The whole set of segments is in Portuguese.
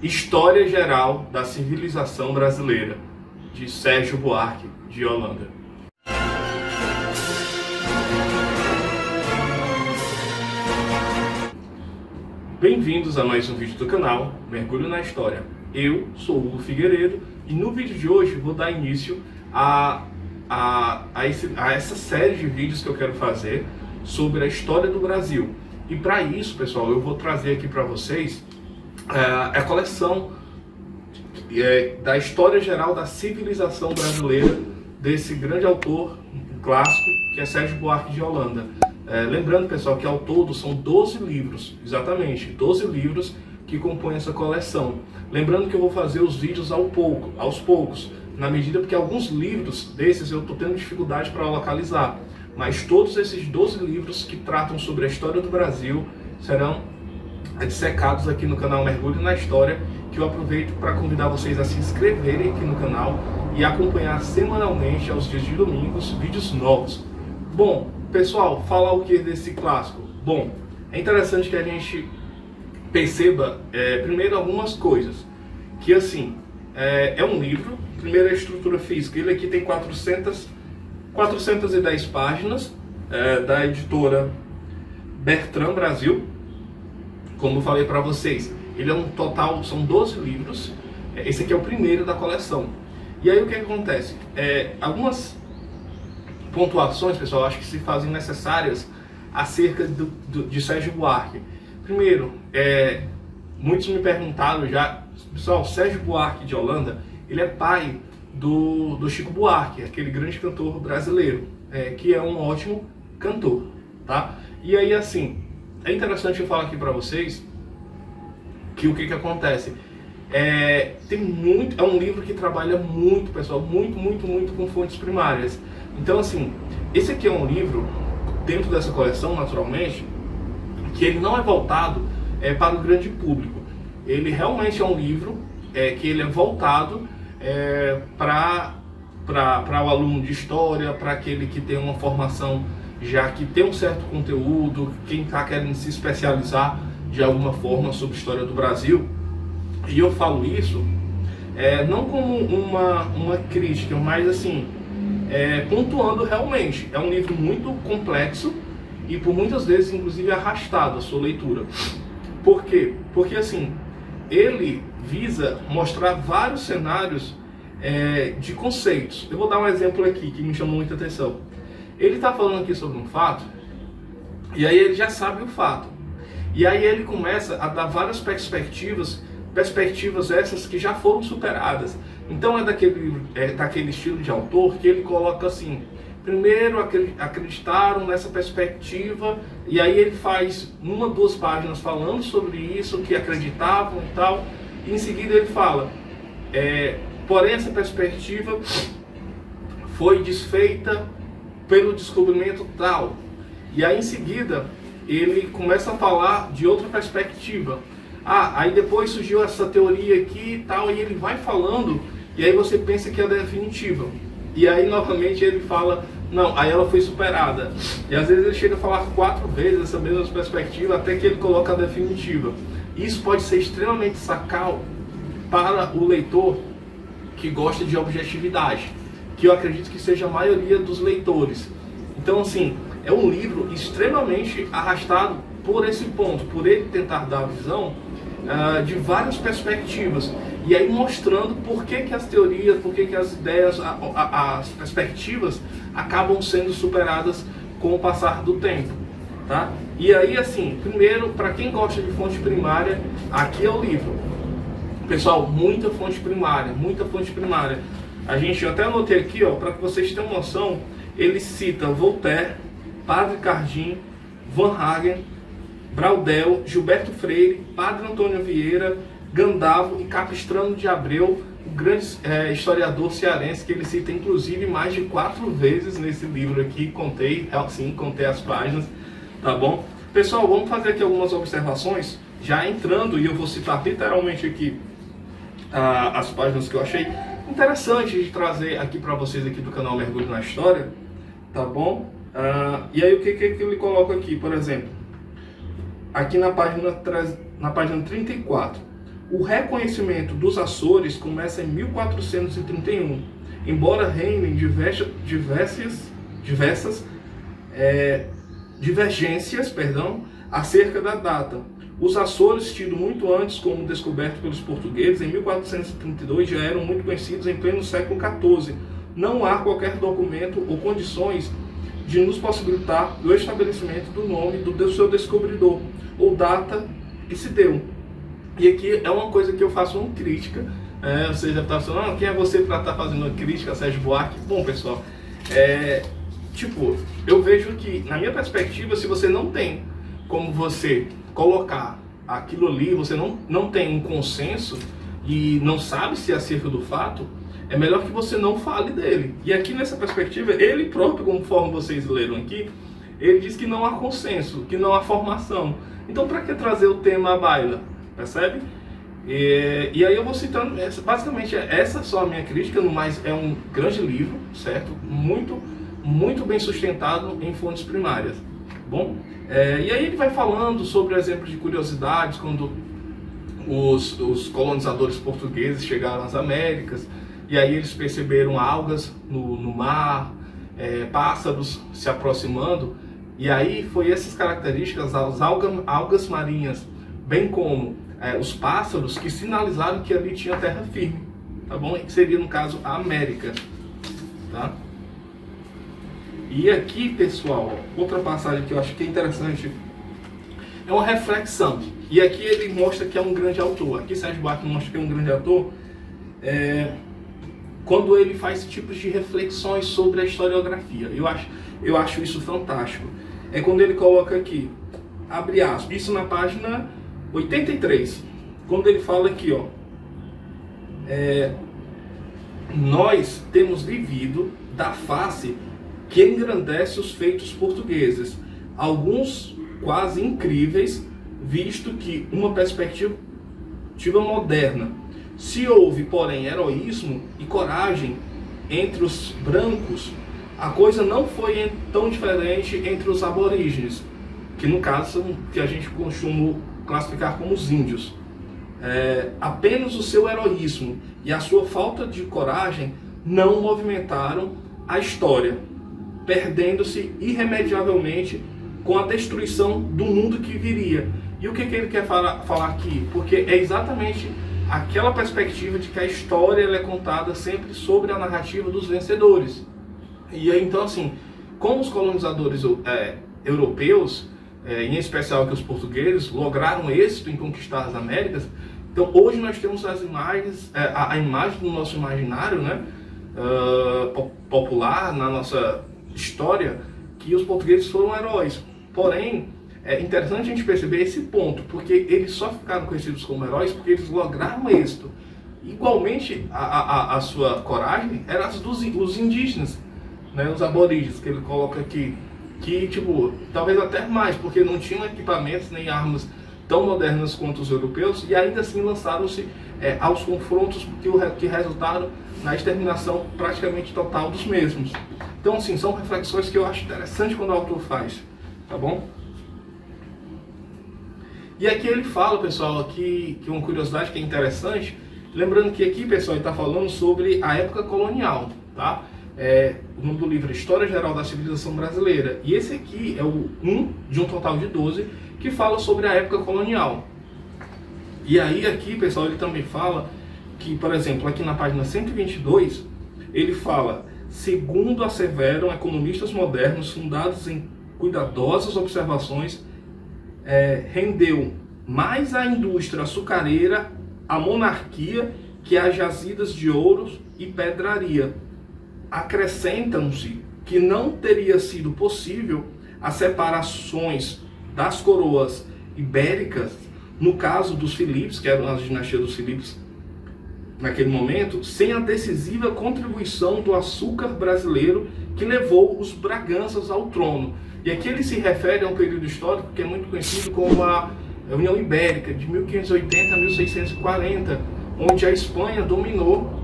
História Geral da Civilização Brasileira, de Sérgio Buarque de Holanda. Bem-vindos a mais um vídeo do canal Mergulho na História. Eu sou o Hugo Figueiredo e no vídeo de hoje vou dar início a essa série de vídeos que eu quero fazer sobre a história do Brasil. E para isso, pessoal, eu vou trazer aqui para vocês a coleção da História Geral da Civilização Brasileira, desse grande autor clássico que é Sérgio Buarque de Holanda. Lembrando, pessoal, que ao todo são 12 livros, exatamente, 12 livros que compõem essa coleção. Lembrando que eu vou fazer os vídeos aos poucos, na medida porque alguns livros desses eu estou tendo dificuldade para localizar. Mas todos esses 12 livros que tratam sobre a história do Brasil serão dissecados aqui no canal Mergulho na História, que eu aproveito para convidar vocês a se inscreverem aqui no canal e acompanhar semanalmente, aos dias de domingos, vídeos novos. Bom, pessoal, falar o que desse clássico? Bom, é interessante que a gente perceba primeiro algumas coisas. Que assim, é um livro, primeiro a estrutura física, ele aqui tem 410 páginas, da editora Bertrand Brasil. Como eu falei para vocês, ele é um total, são 12 livros, esse aqui é o primeiro da coleção. E aí o que acontece? Algumas pontuações, pessoal, acho que se fazem necessárias acerca de Sérgio Buarque. Primeiro, muitos me perguntaram já, pessoal, Sérgio Buarque de Holanda, ele é pai do Chico Buarque, aquele grande cantor brasileiro, que é um ótimo cantor, tá? E aí, assim, é interessante eu falar aqui para vocês que o que acontece? É um livro que trabalha muito, pessoal, muito com fontes primárias. Então, assim, esse aqui é um livro, dentro dessa coleção, naturalmente, que ele não é voltado para o grande público. Ele realmente é um livro que ele é voltado para o aluno de história, para aquele que tem uma formação já que tem um certo conteúdo, quem está querendo se especializar de alguma forma sobre a história do Brasil. E eu falo isso não como uma crítica, mas assim, pontuando realmente. É um livro muito complexo e por muitas vezes, inclusive, arrastado a sua leitura. Por quê? Porque assim, ele visa mostrar vários cenários de conceitos. Eu vou dar um exemplo aqui que me chamou muita atenção. Ele está falando aqui sobre um fato, e aí ele já sabe o fato. E aí ele começa a dar várias perspectivas essas que já foram superadas. Então daquele estilo de autor que ele coloca assim, primeiro acreditaram nessa perspectiva, e aí ele faz 1 ou 2 páginas falando sobre isso, que acreditavam e tal, e em seguida ele fala, porém essa perspectiva foi desfeita pelo descobrimento tal. E aí em seguida ele começa a falar de outra perspectiva. Aí depois surgiu essa teoria aqui e tal, e ele vai falando, e aí você pensa que é definitiva. E aí novamente ele fala, não, aí ela foi superada. E às vezes ele chega a falar 4 vezes essa mesma perspectiva, até que ele coloca a definitiva. Isso pode ser extremamente sacal para o leitor que gosta de objetividade, que eu acredito que seja a maioria dos leitores. Então, assim, é um livro extremamente arrastado por esse ponto, por ele tentar dar a visão de várias perspectivas, e aí mostrando por que as teorias, por que as ideias, as perspectivas acabam sendo superadas com o passar do tempo, tá? E aí, assim, primeiro, para quem gosta de fonte primária, aqui é o livro. Pessoal, muita fonte primária, muita fonte primária. Eu até anotei aqui, para que vocês tenham noção, ele cita Voltaire, Padre Cardim, Van Hagen, Braudel, Gilberto Freire, Padre Antônio Vieira, Gandavo e Capistrano de Abreu, o grande historiador cearense, que ele cita inclusive mais de 4 vezes nesse livro aqui. Contei as páginas, tá bom? Pessoal, vamos fazer aqui algumas observações, já entrando, e eu vou citar literalmente aqui as páginas que eu achei interessante de trazer aqui para vocês aqui do canal Mergulho na História, tá bom? E aí o que ele coloca aqui, por exemplo, aqui na página 34, O reconhecimento dos Açores começa em 1431, embora reinem diversas divergências acerca da data. Os Açores, tido muito antes como descobertos pelos portugueses, em 1432 já eram muito conhecidos em pleno século XIV. Não há qualquer documento ou condições de nos possibilitar o estabelecimento do nome do seu descobridor, ou data que se deu. E aqui é uma coisa que eu faço uma crítica. Você já está falando, quem é você para estar fazendo uma crítica a Sérgio Buarque? Bom, pessoal, eu vejo que, na minha perspectiva, se você não tem como você colocar aquilo ali, você não tem um consenso e não sabe se é acerca do fato, é melhor que você não fale dele. E aqui nessa perspectiva, ele próprio, conforme vocês leram aqui, ele diz que não há consenso, que não há formação. Então, para que trazer o tema à baila? Percebe? E aí eu vou citando, basicamente essa só a minha crítica, mas é um grande livro, certo? Muito bem sustentado em fontes primárias. Bom, e aí ele vai falando sobre exemplos de curiosidades, quando os colonizadores portugueses chegaram às Américas, e aí eles perceberam algas no mar, pássaros se aproximando, e aí foi essas características, as algas marinhas, bem como os pássaros, que sinalizaram que ali tinha terra firme, tá bom? Que seria, no caso, a América, tá? E aqui, pessoal, outra passagem que eu acho que é interessante, é uma reflexão. E aqui ele mostra que é um grande autor. Aqui Sérgio Buarque mostra que é um grande autor, quando ele faz tipos de reflexões sobre a historiografia. Eu acho isso fantástico. É quando ele coloca aqui, abre aspas, isso na página 83, quando ele fala aqui, ó, nós temos vivido da face que engrandece os feitos portugueses, alguns quase incríveis, visto que uma perspectiva moderna. Se houve, porém, heroísmo e coragem entre os brancos, a coisa não foi tão diferente entre os aborígenes, que no caso que a gente costuma classificar como os índios. Apenas o seu heroísmo e a sua falta de coragem não movimentaram a história, perdendo-se irremediavelmente com a destruição do mundo que viria. E o que ele quer falar aqui? Porque é exatamente aquela perspectiva de que a história ela é contada sempre sobre a narrativa dos vencedores. E aí, então, assim, como os colonizadores europeus, em especial que os portugueses, lograram êxito em conquistar as Américas, então hoje nós temos as imagens, a imagem do nosso imaginário, né, popular, na nossa história, que os portugueses foram heróis. Porém, é interessante a gente perceber esse ponto, porque eles só ficaram conhecidos como heróis porque eles lograram êxito. Igualmente, a sua coragem era os indígenas, né, os aborígenes, que ele coloca aqui, que, tipo, talvez até mais, porque não tinham equipamentos nem armas tão modernas quanto os europeus, e ainda assim lançaram-se aos confrontos que resultaram na exterminação praticamente total dos mesmos. Então, assim, são reflexões que eu acho interessante quando o autor faz, tá bom? E aqui ele fala, pessoal, que uma curiosidade que é interessante, lembrando que aqui, pessoal, ele está falando sobre a época colonial, tá? O nome do livro é História Geral da Civilização Brasileira. E esse aqui é o 1 de um total de 12, que fala sobre a época colonial. E aí aqui, pessoal, ele também fala que, por exemplo, aqui na página 122, ele fala, segundo asseveram economistas modernos fundados em cuidadosas observações, rendeu mais a indústria açucareira, a monarquia, que as jazidas de ouro e pedraria. Acrescentam-se que não teria sido possível as separações das coroas ibéricas, no caso dos Filipes, que eram a dinastia dos Filipes naquele momento, sem a decisiva contribuição do açúcar brasileiro que levou os Braganças ao trono. E aqui ele se refere a um período histórico que é muito conhecido como a União Ibérica, de 1580 a 1640, onde a Espanha dominou,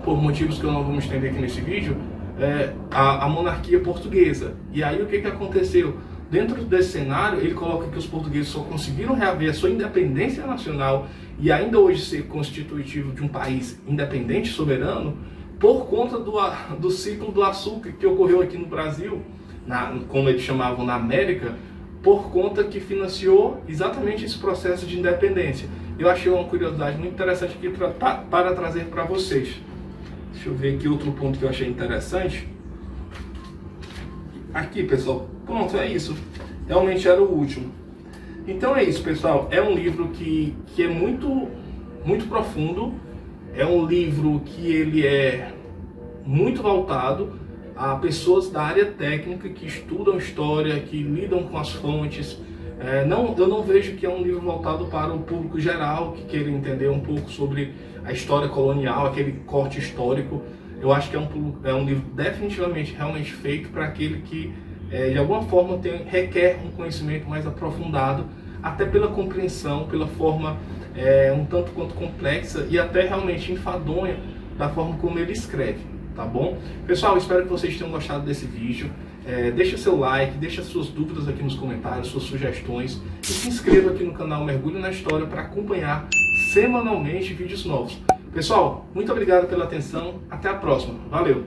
por motivos que eu não vou me estender aqui nesse vídeo, a monarquia portuguesa. E aí o que aconteceu? Dentro desse cenário, ele coloca que os portugueses só conseguiram reaver a sua independência nacional e ainda hoje ser constitutivo de um país independente, soberano, por conta do ciclo do açúcar que ocorreu aqui no Brasil, como eles chamavam na América, por conta que financiou exatamente esse processo de independência. Eu achei uma curiosidade muito interessante aqui para trazer para vocês. Deixa eu ver aqui outro ponto que eu achei interessante. Aqui, pessoal, pronto, é isso. Realmente era o último. Então é isso, pessoal. É um livro que é muito, muito profundo. É um livro que ele é muito voltado a pessoas da área técnica que estudam história, que lidam com as fontes. Eu não vejo que é um livro voltado para o público geral, que queira entender um pouco sobre a história colonial, aquele corte histórico. Eu acho que é um livro definitivamente, realmente feito para aquele que, de alguma forma, requer um conhecimento mais aprofundado, até pela compreensão, pela forma um tanto quanto complexa e até realmente enfadonha da forma como ele escreve, tá bom? Pessoal, espero que vocês tenham gostado desse vídeo. Deixa seu like, deixa suas dúvidas aqui nos comentários, suas sugestões e se inscreva aqui no canal Mergulho na História para acompanhar semanalmente vídeos novos. Pessoal, muito obrigado pela atenção, até a próxima, valeu!